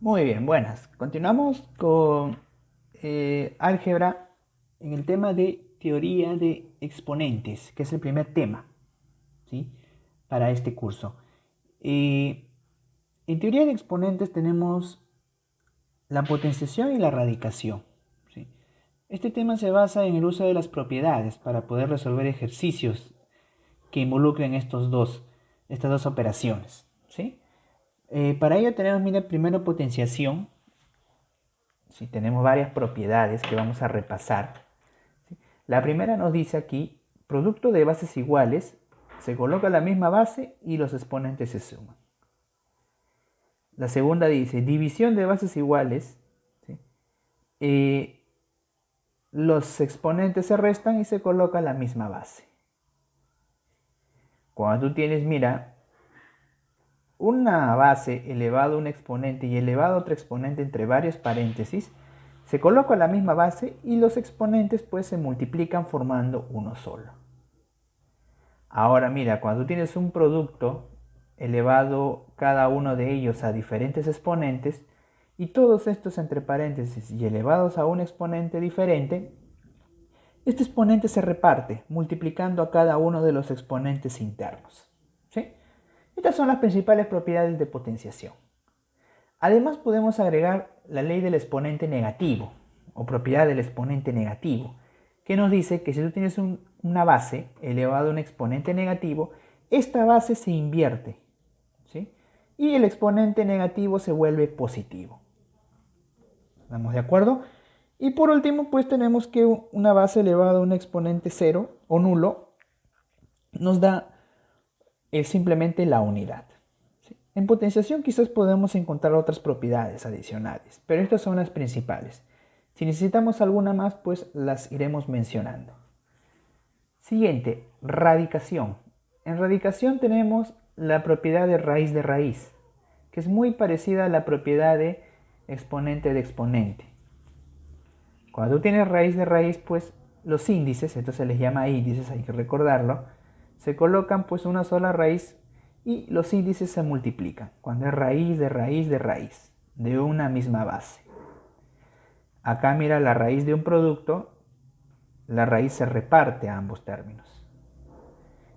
Muy bien, buenas. Continuamos con álgebra en el tema de teoría de exponentes, que es el primer tema, ¿sí? Para este curso. Eh, en teoría de exponentes tenemos la potenciación y la radicación, ¿sí? Este tema se basa en el uso de las propiedades para poder resolver ejercicios que involucren estas dos operaciones, ¿sí? Para ello tenemos, mira, primero potenciación. Si tenemos varias propiedades que vamos a repasar. ¿Sí? La primera nos dice aquí, producto de bases iguales, se coloca la misma base y los exponentes se suman. La segunda dice, división de bases iguales, ¿sí? Los exponentes se restan y se coloca la misma base. Cuando tú tienes, mira, una base elevado a un exponente y elevado a otro exponente entre varios paréntesis, se coloca la misma base y los exponentes pues se multiplican formando uno solo. Ahora mira, cuando tú tienes un producto elevado cada uno de ellos a diferentes exponentes y todos estos entre paréntesis y elevados a un exponente diferente, este exponente se reparte multiplicando a cada uno de los exponentes internos. ¿Sí? Estas son las principales propiedades de potenciación. Además podemos agregar la ley del exponente negativo o propiedad del exponente negativo, que nos dice que si tú tienes una base elevado a un exponente negativo, esta base se invierte, ¿sí? Y el exponente negativo se vuelve positivo. ¿Estamos de acuerdo? Y por último, pues tenemos que una base elevada a un exponente cero o nulo nos da simplemente la unidad. En potenciación quizás podemos encontrar otras propiedades adicionales, pero estas son las principales. Si necesitamos alguna más, pues las iremos mencionando. Siguiente, radicación. En radicación tenemos la propiedad de raíz, que es muy parecida a la propiedad de exponente. Cuando tú tienes de raíz, pues los índices, esto se les llama índices, hay que recordarlo, se colocan pues una sola raíz y los índices se multiplican cuando es raíz de una misma base. Acá mira la raíz de un producto, la raíz se reparte a ambos términos.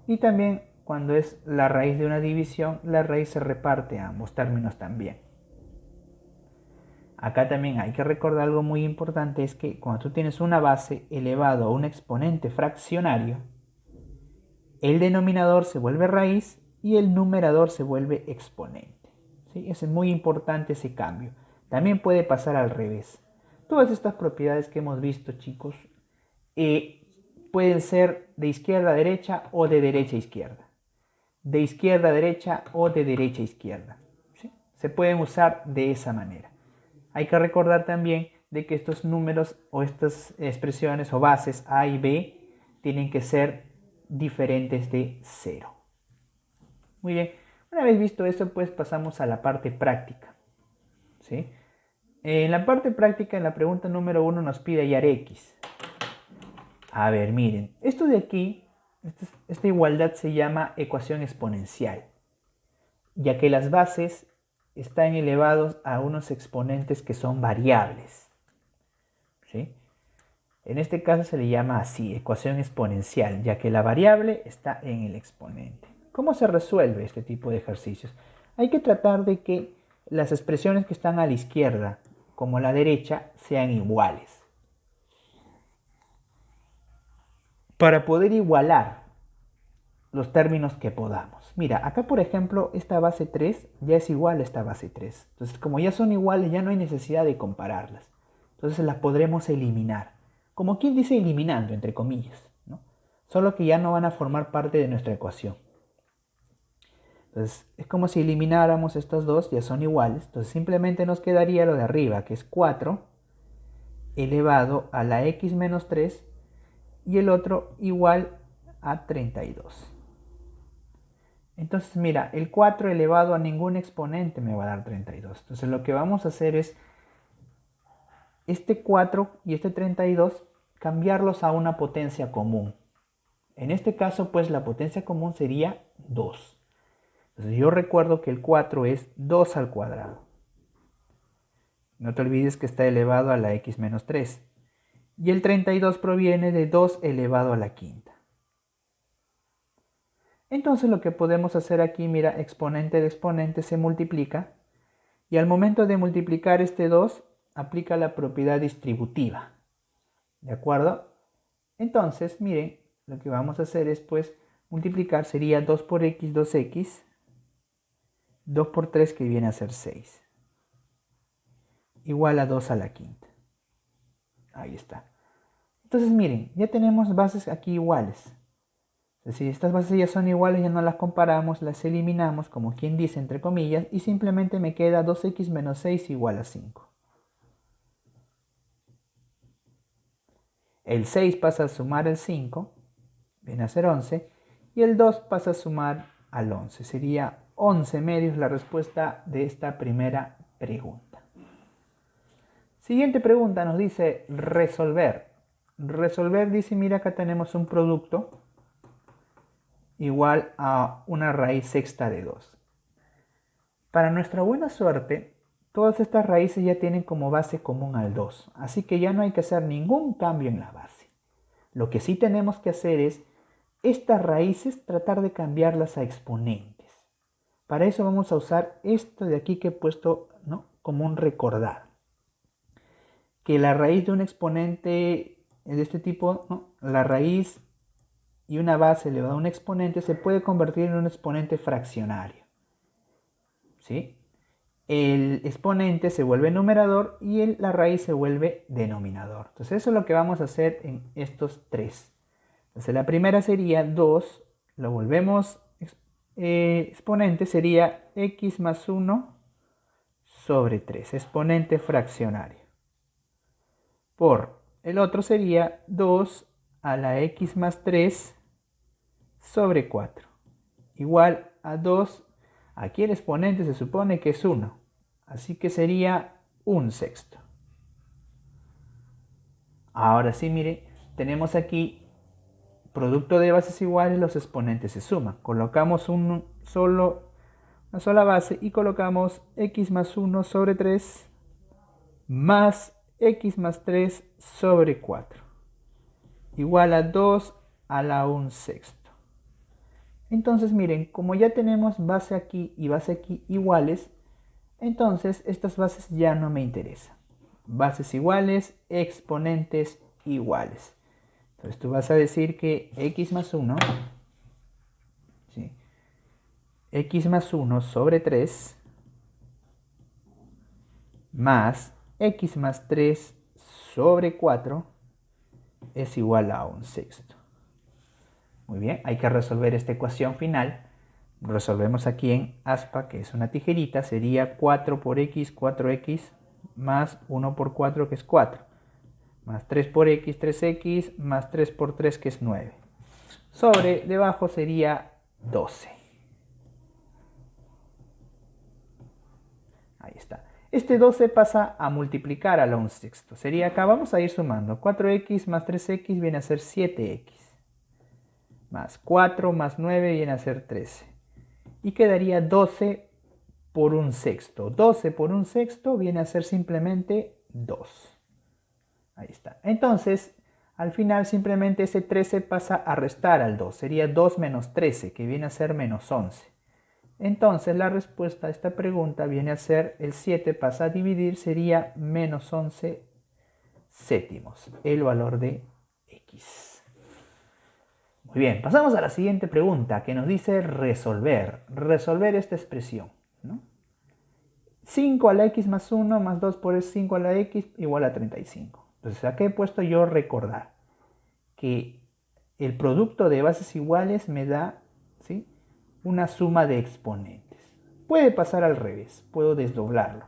Y también cuando es la raíz de una división, la raíz se reparte a ambos términos también. Acá también hay que recordar algo muy importante, es que cuando tú tienes una base elevado a un exponente fraccionario, el denominador se vuelve raíz y el numerador se vuelve exponente. ¿Sí? Es muy importante ese cambio. También puede pasar al revés. Todas estas propiedades que hemos visto, chicos, pueden ser de izquierda a derecha o de derecha a izquierda. De izquierda a derecha o de derecha a izquierda. ¿Sí? Se pueden usar de esa manera. Hay que recordar también de que estos números o estas expresiones o bases A y B tienen que ser diferentes de 0. Muy bien, una vez visto eso, pues pasamos a la parte práctica. ¿Sí? En la parte práctica, en la pregunta número 1 nos pide hallar x. A ver, miren, esto de aquí, esta igualdad se llama ecuación exponencial, ya que las bases están elevados a unos exponentes que son variables. ¿Sí? En este caso se le llama así, ecuación exponencial, ya que la variable está en el exponente. ¿Cómo se resuelve este tipo de ejercicios? Hay que tratar de que las expresiones que están a la izquierda como a la derecha sean iguales. Para poder igualar los términos que podamos. Mira, acá por ejemplo, esta base 3 ya es igual a esta base 3. Entonces, como ya son iguales, ya no hay necesidad de compararlas. Entonces las podremos eliminar. Como quien dice eliminando, entre comillas, ¿no? Solo que ya no van a formar parte de nuestra ecuación. Entonces, es como si elimináramos estos dos, ya son iguales. Entonces, simplemente nos quedaría lo de arriba, que es 4 elevado a la x menos 3 y el otro igual a 32. Entonces, mira, el 4 elevado a ningún exponente me va a dar 32. Entonces, lo que vamos a hacer es este 4 y este 32 cambiarlos a una potencia común. En este caso, pues la potencia común sería 2. Entonces, yo recuerdo que el 4 es 2 al cuadrado. No te olvides que está elevado a la x menos 3. Y el 32 proviene de 2 elevado a la quinta. Entonces lo que podemos hacer aquí, mira, exponente de exponente se multiplica. Y al momento de multiplicar este 2, aplica la propiedad distributiva. ¿De acuerdo? Entonces, miren, lo que vamos a hacer es, pues, multiplicar sería 2 por x, 2x. 2 por 3 que viene a ser 6. Igual a 2 a la quinta. Ahí está. Entonces, miren, ya tenemos bases aquí iguales. Si estas bases ya son iguales, ya no las comparamos, las eliminamos, como quien dice, entre comillas, y simplemente me queda 2x menos 6 igual a 5. El 6 pasa a sumar el 5, viene a ser 11, y el 2 pasa a sumar al 11. Sería 11 medios la respuesta de esta primera pregunta. Siguiente pregunta nos dice resolver. Resolver dice, mira, acá tenemos un producto igual a una raíz sexta de 2. Para nuestra buena suerte, todas estas raíces ya tienen como base común al 2, así que ya no hay que hacer ningún cambio en la base. Lo que sí tenemos que hacer es estas raíces tratar de cambiarlas a exponentes. Para eso vamos a usar esto de aquí que he puesto, ¿no?, como un recordar. Que la raíz de un exponente de este tipo, ¿no?, la raíz y una base elevada a un exponente se puede convertir en un exponente fraccionario. ¿Sí? El exponente se vuelve numerador y la raíz se vuelve denominador. Entonces eso es lo que vamos a hacer en estos tres. Entonces la primera sería 2, lo volvemos exponente, sería x más 1 sobre 3, exponente fraccionario. Por el otro sería 2 a la x más 3 sobre 4, igual a 2, aquí el exponente se supone que es 1, así que sería 1/6. Ahora sí, mire, tenemos aquí producto de bases iguales, los exponentes se suman. Colocamos una sola base y colocamos x más 1 sobre 3 más x más 3 sobre 4, igual a 2 a la 1/6. Entonces miren, como ya tenemos base aquí y base aquí iguales, entonces estas bases ya no me interesan. Bases iguales, exponentes iguales. Entonces tú vas a decir que x más 1, ¿sí?, x más 1 sobre 3 más x más 3 sobre 4 es igual a 1/6. Muy bien, hay que resolver esta ecuación final. Resolvemos aquí en aspa, que es una tijerita, sería 4 por x, 4x, más 1 por 4, que es 4, más 3 por x, 3x, más 3 por 3, que es 9. Sobre, debajo sería 12. Ahí está. Este 12 pasa a multiplicar a la 1/6. Sería acá, vamos a ir sumando. 4x más 3x viene a ser 7x. Más 4 más 9 viene a ser 13. Y quedaría 12 por 1/6. 12 por 1/6 viene a ser simplemente 2. Ahí está. Entonces, al final simplemente ese 13 pasa a restar al 2. Sería 2 menos 13, que viene a ser menos 11. Entonces la respuesta a esta pregunta viene a ser el 7 pasa a dividir, sería menos 11 séptimos, el valor de x. Muy bien, pasamos a la siguiente pregunta que nos dice resolver esta expresión, ¿no? 5 a la x más 1 más 2 por 5 a la x igual a 35. Entonces aquí he puesto yo recordar que el producto de bases iguales me da, ¿sí?, una suma de exponentes. Puede pasar al revés, puedo desdoblarlo,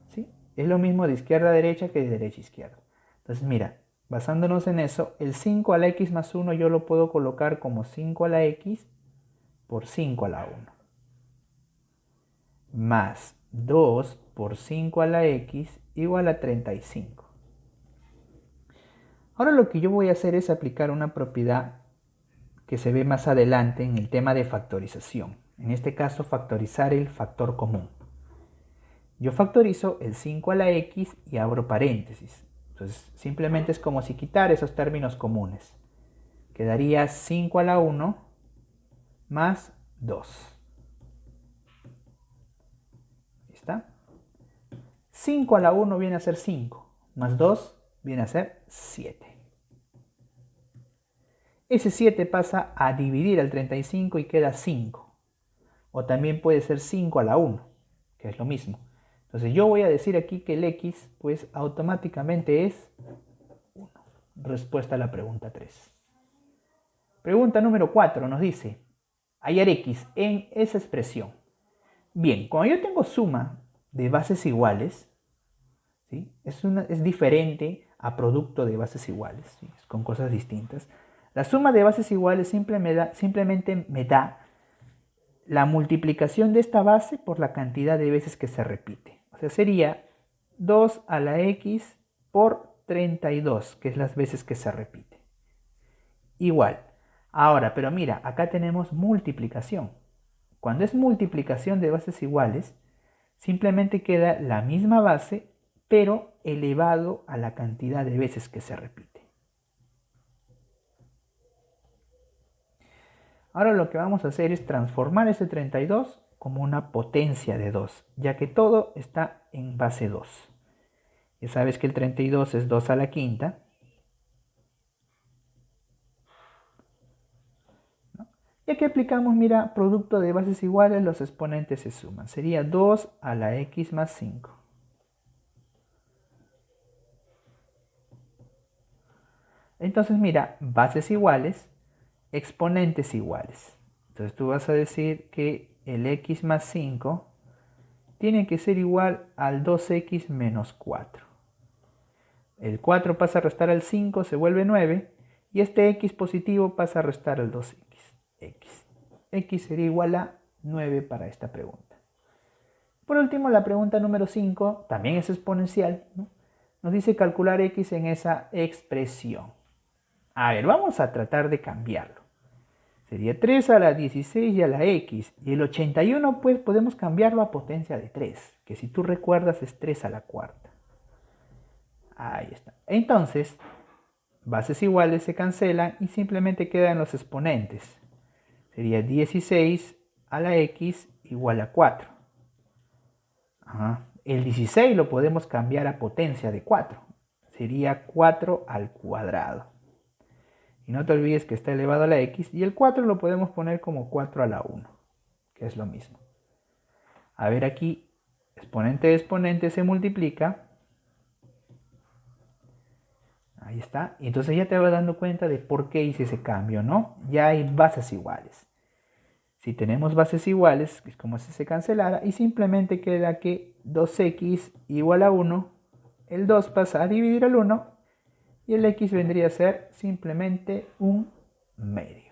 ¿sí? Es lo mismo de izquierda a derecha que de derecha a izquierda. Entonces mira, basándonos en eso, el 5 a la x más 1 yo lo puedo colocar como 5 a la x por 5 a la 1. Más 2 por 5 a la x igual a 35. Ahora lo que yo voy a hacer es aplicar una propiedad que se ve más adelante en el tema de factorización. En este caso, factorizar el factor común. Yo factorizo el 5 a la x y abro paréntesis. Entonces simplemente es como si quitar esos términos comunes. Quedaría 5 a la 1 más 2. Ahí está. 5 a la 1 viene a ser 5, más 2 viene a ser 7. Ese 7 pasa a dividir al 35 y queda 5. O también puede ser 5 a la 1, que es lo mismo. Entonces yo voy a decir aquí que el x pues automáticamente es 1. Respuesta a la pregunta 3. Pregunta número 4 nos dice, hallar x en esa expresión. Bien, cuando yo tengo suma de bases iguales, ¿sí? Es diferente a producto de bases iguales, ¿sí? Es con cosas distintas. La suma de bases iguales simplemente me da la multiplicación de esta base por la cantidad de veces que se repite. O sea, sería 2 a la x por 32, que es las veces que se repite. Igual. Ahora, pero mira, acá tenemos multiplicación. Cuando es multiplicación de bases iguales, simplemente queda la misma base, pero elevado a la cantidad de veces que se repite. Ahora lo que vamos a hacer es transformar ese 32 como una potencia de 2, ya que todo está en base 2. Ya sabes que el 32 es 2 a la quinta. Y aquí aplicamos, mira, producto de bases iguales, los exponentes se suman. Sería 2 a la x más 5. Entonces, mira, bases iguales, exponentes iguales. Entonces tú vas a decir que el x más 5 tiene que ser igual al 2x menos 4. El 4 pasa a restar al 5, se vuelve 9. Y este x positivo pasa a restar al 2x. X sería igual a 9 para esta pregunta. Por último, la pregunta número 5 también es exponencial, ¿no? Nos dice calcular x en esa expresión. A ver, vamos a tratar de cambiarlo. Sería 3 a la 16 y a la x. Y el 81 pues podemos cambiarlo a potencia de 3, que si tú recuerdas es 3 a la cuarta. Ahí está. Entonces, bases iguales se cancelan y simplemente quedan los exponentes. Sería 16 a la x igual a 4. El 16 lo podemos cambiar a potencia de 4. Sería 4 al cuadrado. Y no te olvides que está elevado a la x. Y el 4 lo podemos poner como 4 a la 1, que es lo mismo. A ver aquí, exponente de exponente se multiplica. Ahí está. Y entonces ya te vas dando cuenta de por qué hice ese cambio, ¿no? Ya hay bases iguales. Si tenemos bases iguales, es como si se cancelara y simplemente queda que 2x igual a 1, el 2 pasa a dividir al 1 y el x vendría a ser simplemente un medio.